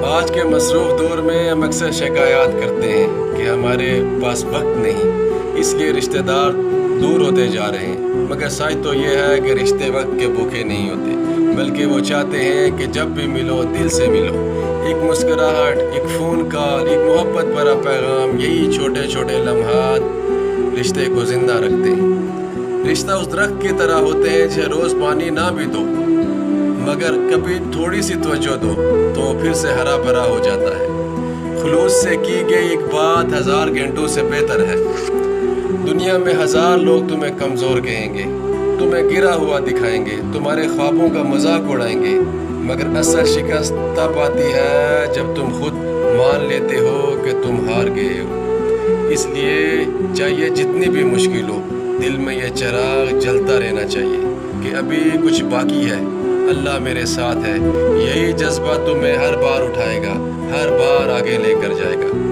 آج کے مصروف دور میں ہم اکثر شکایات کرتے ہیں کہ ہمارے پاس وقت نہیں، اس لیے رشتہ دار دور ہوتے جا رہے ہیں۔ مگر سچ تو یہ ہے کہ رشتے وقت کے بھوکے نہیں ہوتے، بلکہ وہ چاہتے ہیں کہ جب بھی ملو دل سے ملو۔ ایک مسکراہٹ، ایک فون کال، ایک محبت بھرا پیغام، یہی چھوٹے چھوٹے لمحات رشتے کو زندہ رکھتے ہیں۔ رشتہ اس درخت کی طرح ہوتے ہیں جسے روز پانی نہ بھی دو، مگر کبھی تھوڑی سی توجہ دو تو پھر سے ہرا بھرا ہو جاتا ہے۔ خلوص سے کی گئی ایک بات 1000 گھنٹوں سے بہتر ہے۔ دنیا میں 1000 لوگ تمہیں کمزور کہیں گے، تمہیں گرا ہوا دکھائیں گے، تمہارے خوابوں کا مذاق اڑائیں گے، مگر اصل شکست تب آتی ہے جب تم خود مان لیتے ہو کہ تم ہار گئے ہو۔ اس لیے چاہیے جتنی بھی مشکل ہو، دل میں یہ چراغ جلتا رہنا چاہیے کہ ابھی کچھ باقی ہے، اللہ میرے ساتھ ہے۔ یہی جذبہ تمہیں ہر بار اٹھائے گا، ہر بار آگے لے کر جائے گا۔